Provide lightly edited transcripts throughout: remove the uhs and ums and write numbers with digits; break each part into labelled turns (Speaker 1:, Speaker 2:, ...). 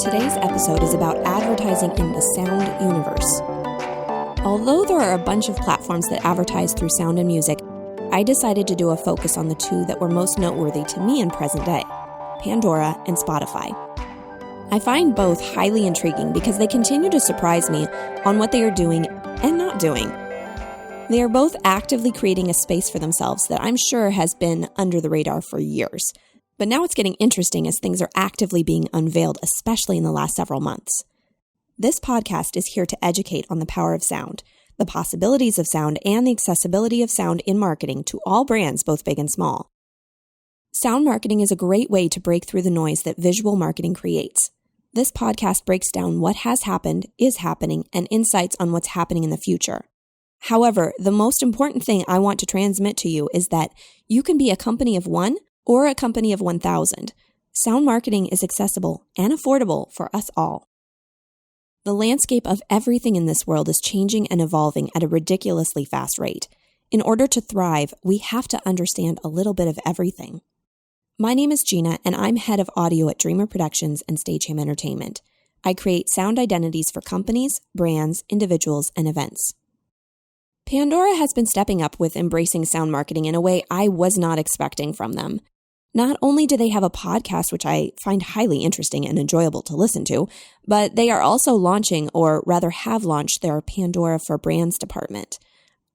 Speaker 1: Today's episode is about advertising in the sound universe. Although there are a bunch of platforms that advertise through sound and music, I decided to do a focus on the two that were most noteworthy to me in present day, Pandora and Spotify. I find both highly intriguing because they continue to surprise me on what they are doing and not doing. They are both actively creating a space for themselves that I'm sure has been under the radar for years. But now it's getting interesting as things are actively being unveiled, especially in the last several months. This podcast is here to educate on the power of sound, the possibilities of sound, and the accessibility of sound in marketing to all brands, both big and small. Sound marketing is a great way to break through the noise that visual marketing creates. This podcast breaks down what has happened, is happening, and insights on what's happening in the future. However, the most important thing I want to transmit to you is that you can be a company of one or a company of 1,000. Sound marketing is accessible and affordable for us all. The landscape of everything in this world is changing and evolving at a ridiculously fast rate. In order to thrive, we have to understand a little bit of everything. My name is Jeanna, and I'm head of audio at Dreamr Productions and Stageham Entertainment. I create sound identities for companies, brands, individuals, and events. Pandora has been stepping up with embracing sound marketing in a way I was not expecting from them. Not only do they have a podcast, which I find highly interesting and enjoyable to listen to, but they are also launching, or rather have launched, their Pandora for Brands department.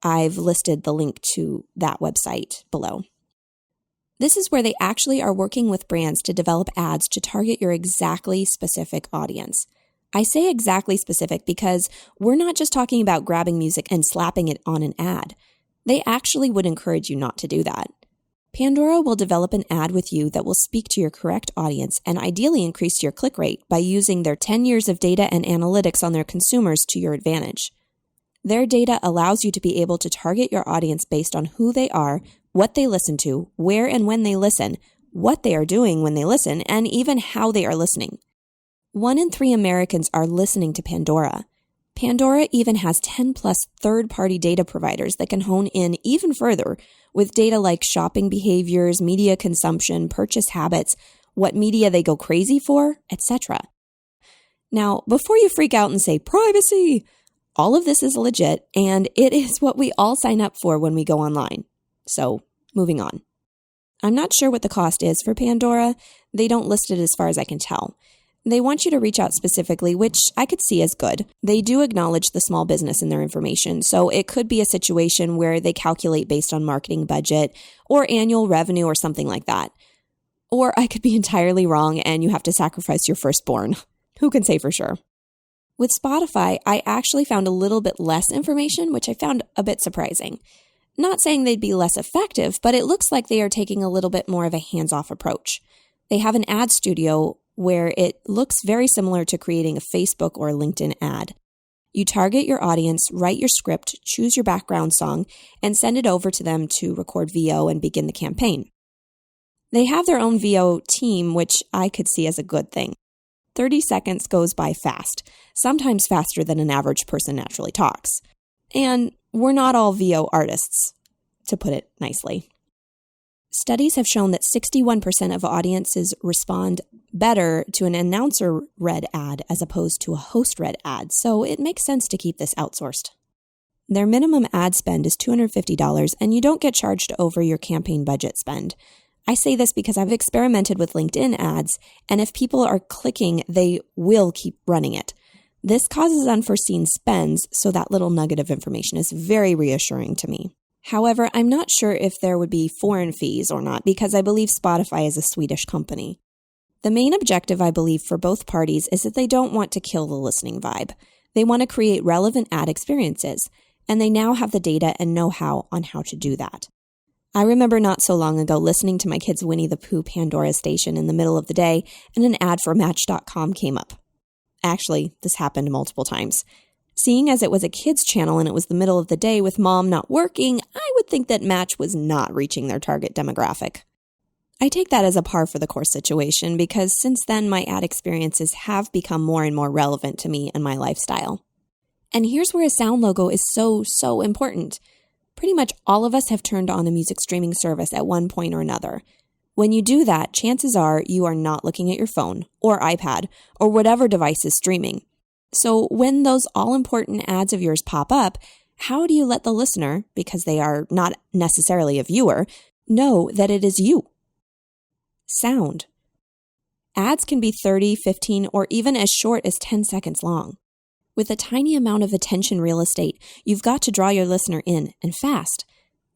Speaker 1: I've listed the link to that website below. This is where they actually are working with brands to develop ads to target your exactly specific audience. I say exactly specific because we're not just talking about grabbing music and slapping it on an ad. They actually would encourage you not to do that. Pandora will develop an ad with you that will speak to your correct audience and ideally increase your click rate by using their 10 years of data and analytics on their consumers to your advantage. Their data allows you to be able to target your audience based on who they are, what they listen to, where and when they listen, what they are doing when they listen, and even how they are listening. 1 in 3 Americans are listening to Pandora. Pandora even has 10 plus third-party data providers that can hone in even further with data like shopping behaviors, media consumption, purchase habits, what media they go crazy for, etc. Now, before you freak out and say, privacy, all of this is legit, and it is what we all sign up for when we go online. So, moving on. I'm not sure what the cost is for Pandora. They don't list it as far as I can tell. They want you to reach out specifically, which I could see as good. They do acknowledge the small business in their information, so it could be a situation where they calculate based on marketing budget or annual revenue or something like that. Or I could be entirely wrong and you have to sacrifice your firstborn. Who can say for sure? With Spotify, I actually found a little bit less information, which I found a bit surprising. Not saying they'd be less effective, but it looks like they are taking a little bit more of a hands-off approach. They have an ad studio where it looks very similar to creating a Facebook or LinkedIn ad. You target your audience, write your script, choose your background song, and send it over to them to record VO and begin the campaign. They have their own VO team, which I could see as a good thing. 30 seconds goes by fast, sometimes faster than an average person naturally talks. And we're not all VO artists, to put it nicely. Studies have shown that 61% of audiences respond better to an announcer-read ad as opposed to a host-read ad, so it makes sense to keep this outsourced. Their minimum ad spend is $250, and you don't get charged over your campaign budget spend. I say this because I've experimented with LinkedIn ads, and if people are clicking, they will keep running it. This causes unforeseen spends, so that little nugget of information is very reassuring to me. However, I'm not sure if there would be foreign fees or not because I believe Spotify is a Swedish company. The main objective, I believe, for both parties is that they don't want to kill the listening vibe. They want to create relevant ad experiences, and they now have the data and know-how on how to do that. I remember not so long ago listening to my kids' Winnie the Pooh Pandora station in the middle of the day, and an ad for Match.com came up. Actually, this happened multiple times. Seeing as it was a kids' channel and it was the middle of the day with mom not working, I would think that Match was not reaching their target demographic. I take that as a par for the course situation because since then my ad experiences have become more and more relevant to me and my lifestyle. And here's where a sound logo is so important. Pretty much all of us have turned on a music streaming service at one point or another. When you do that, chances are you are not looking at your phone or iPad or whatever device is streaming. So when those all-important ads of yours pop up, how do you let the listener, because they are not necessarily a viewer, know that it is you? Sound. Ads can be 30, 15, or even as short as 10 seconds long. With a tiny amount of attention real estate, you've got to draw your listener in, and fast.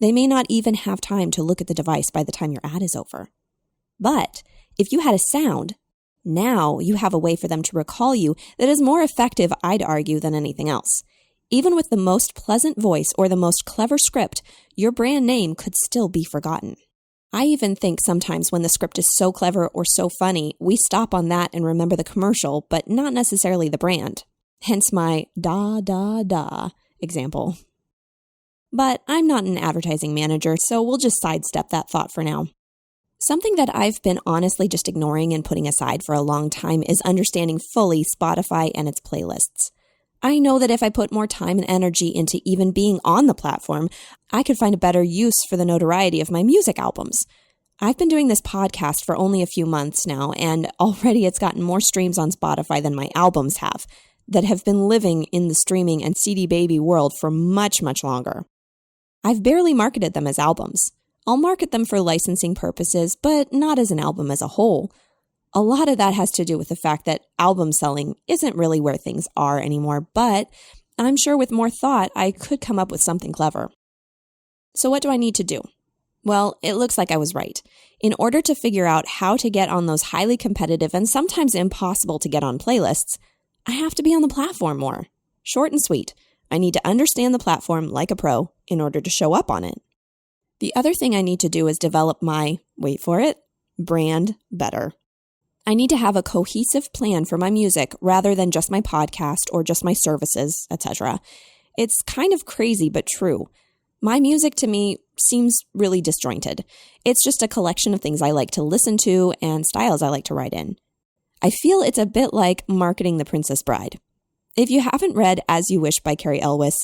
Speaker 1: They may not even have time to look at the device by the time your ad is over. But if you had a sound, now you have a way for them to recall you that is more effective, I'd argue, than anything else. Even with the most pleasant voice or the most clever script, your brand name could still be forgotten. I even think sometimes when the script is so clever or so funny, we stop on that and remember the commercial, but not necessarily the brand. Hence my da da da example. But I'm not an advertising manager, so we'll just sidestep that thought for now. Something that I've been honestly just ignoring and putting aside for a long time is understanding fully Spotify and its playlists. I know that if I put more time and energy into even being on the platform, I could find a better use for the notoriety of my music albums. I've been doing this podcast for only a few months now, and already it's gotten more streams on Spotify than my albums have, that have been living in the streaming and CD baby world for much, much longer. I've barely marketed them as albums. I'll market them for licensing purposes, but not as an album as a whole. A lot of that has to do with the fact that album selling isn't really where things are anymore, but I'm sure with more thought, I could come up with something clever. So what do I need to do? Well, it looks like I was right. In order to figure out how to get on those highly competitive and sometimes impossible to get on playlists, I have to be on the platform more. Short and sweet. I need to understand the platform like a pro in order to show up on it. The other thing I need to do is develop my, wait for it, brand better. I need to have a cohesive plan for my music rather than just my podcast or just my services, etc. It's kind of crazy but true. My music to me seems really disjointed. It's just a collection of things I like to listen to and styles I like to write in. I feel it's a bit like marketing The Princess Bride. If you haven't read As You Wish by Carrie Elwes,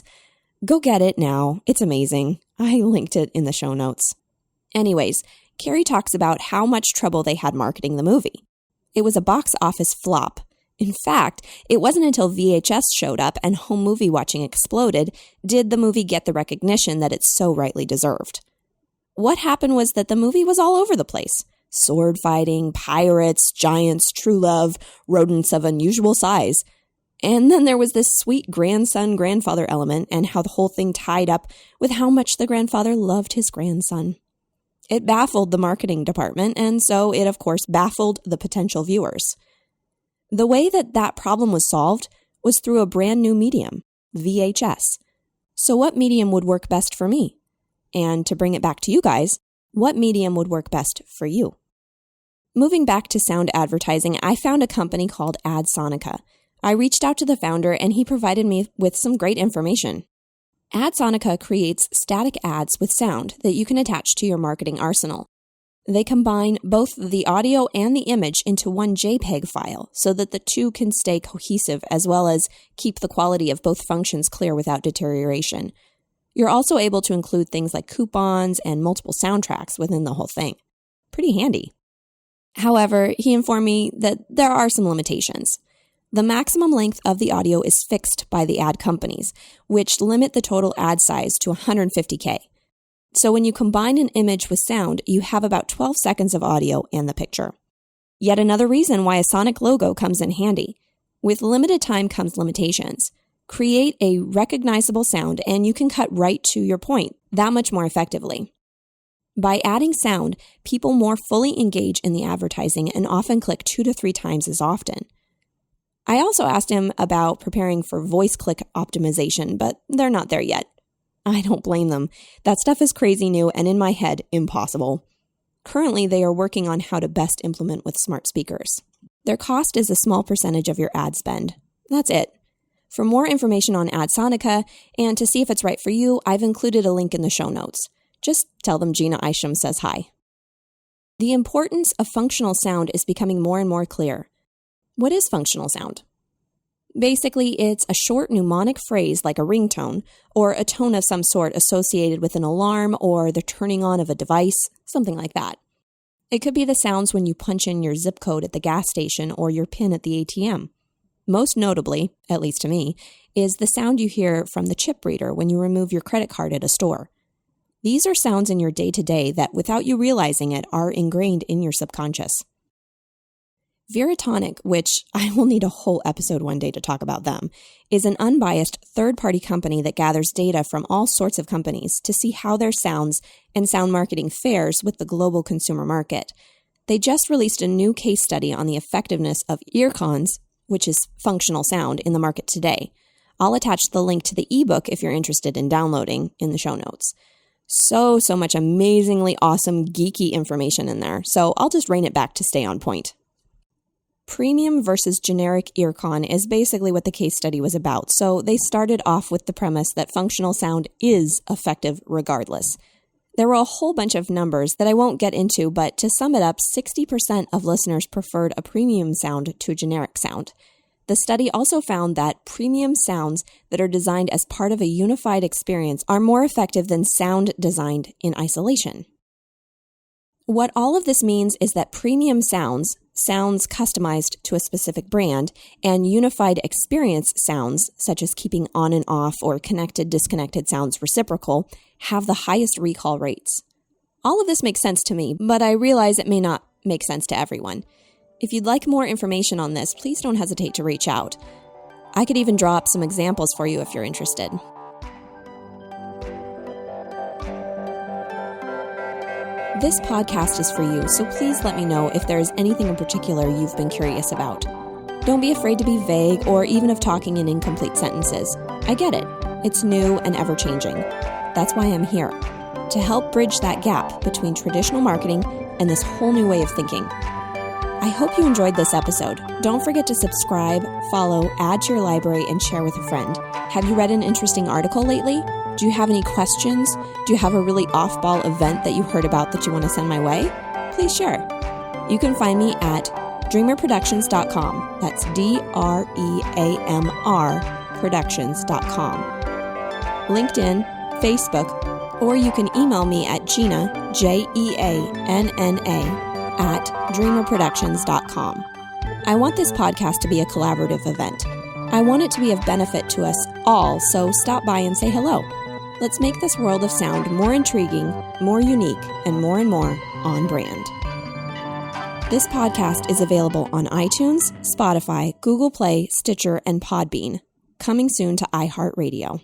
Speaker 1: go get it now. It's amazing. I linked it in the show notes. Anyways, Carrie talks about how much trouble they had marketing the movie. It was a box office flop. In fact, it wasn't until VHS showed up and home movie watching exploded did the movie get the recognition that it so rightly deserved. What happened was that the movie was all over the place. Sword fighting, pirates, giants, true love, rodents of unusual size. And then there was this sweet grandson-grandfather element and how the whole thing tied up with how much the grandfather loved his grandson. It baffled the marketing department, and so it, of course, baffled the potential viewers. The way that problem was solved was through a brand new medium, VHS. So what medium would work best for me? And to bring it back to you guys, what medium would work best for you? Moving back to sound advertising, I found a company called AdSonica. I reached out to the founder and he provided me with some great information. AdSonica creates static ads with sound that you can attach to your marketing arsenal. They combine both the audio and the image into one JPEG file so that the two can stay cohesive as well as keep the quality of both functions clear without deterioration. You're also able to include things like coupons and multiple soundtracks within the whole thing. Pretty handy. However, he informed me that there are some limitations. The maximum length of the audio is fixed by the ad companies, which limit the total ad size to 150K. So when you combine an image with sound, you have about 12 seconds of audio and the picture. Yet another reason why a sonic logo comes in handy. With limited time comes limitations. Create a recognizable sound and you can cut right to your point that much more effectively. By adding sound, people more fully engage in the advertising and often click 2 to 3 times as often. I also asked him about preparing for voice click optimization, but they're not there yet. I don't blame them. That stuff is crazy new and in my head, impossible. Currently, they are working on how to best implement with smart speakers. Their cost is a small percentage of your ad spend. That's it. For more information on AdSonica and to see if it's right for you, I've included a link in the show notes. Just tell them Jeanna Isham says hi. The importance of functional sound is becoming more and more clear. What is functional sound? Basically, it's a short mnemonic phrase like a ringtone or a tone of some sort associated with an alarm or the turning on of a device, something like that. It could be the sounds when you punch in your zip code at the gas station or your PIN at the ATM. Most notably, at least to me, is the sound you hear from the chip reader when you remove your credit card at a store. These are sounds in your day-to-day that, without you realizing it, are ingrained in your subconscious. Veritonic, which I will need a whole episode one day to talk about them, is an unbiased third-party company that gathers data from all sorts of companies to see how their sounds and sound marketing fares with the global consumer market. They just released a new case study on the effectiveness of earcons, which is functional sound, in the market today. I'll attach the link to the ebook if you're interested in downloading in the show notes. So much amazingly awesome, geeky information in there, so I'll just rein it back to stay on point. Premium versus generic earcon is basically what the case study was about, so they started off with the premise that functional sound is effective regardless. There were a whole bunch of numbers that I won't get into, but to sum it up, 60% of listeners preferred a premium sound to a generic sound. The study also found that premium sounds that are designed as part of a unified experience are more effective than sound designed in isolation. What all of this means is that premium sounds customized to a specific brand, and unified experience sounds, such as keeping on and off or connected-disconnected sounds reciprocal, have the highest recall rates. All of this makes sense to me, but I realize it may not make sense to everyone. If you'd like more information on this, please don't hesitate to reach out. I could even draw up some examples for you if you're interested. This podcast is for you, so please let me know if there is anything in particular you've been curious about. Don't be afraid to be vague or even of talking in incomplete sentences. I get it. It's new and ever-changing. That's why I'm here, to help bridge that gap between traditional marketing and this whole new way of thinking. I hope you enjoyed this episode. Don't forget to subscribe, follow, add to your library, and share with a friend. Have you read an interesting article lately? Do you have any questions? Do you have a really off-ball event that you heard about that you want to send my way? Please share. You can find me at dreamrproductions.com. That's DREAMR productions.com. LinkedIn, Facebook, or you can email me at Jeanna, Jeanna, at dreamrproductions.com. I want this podcast to be a collaborative event. I want it to be of benefit to us all, so stop by and say hello. Let's make this world of sound more intriguing, more unique, and more on brand. This podcast is available on iTunes, Spotify, Google Play, Stitcher, and Podbean. Coming soon to iHeart Radio.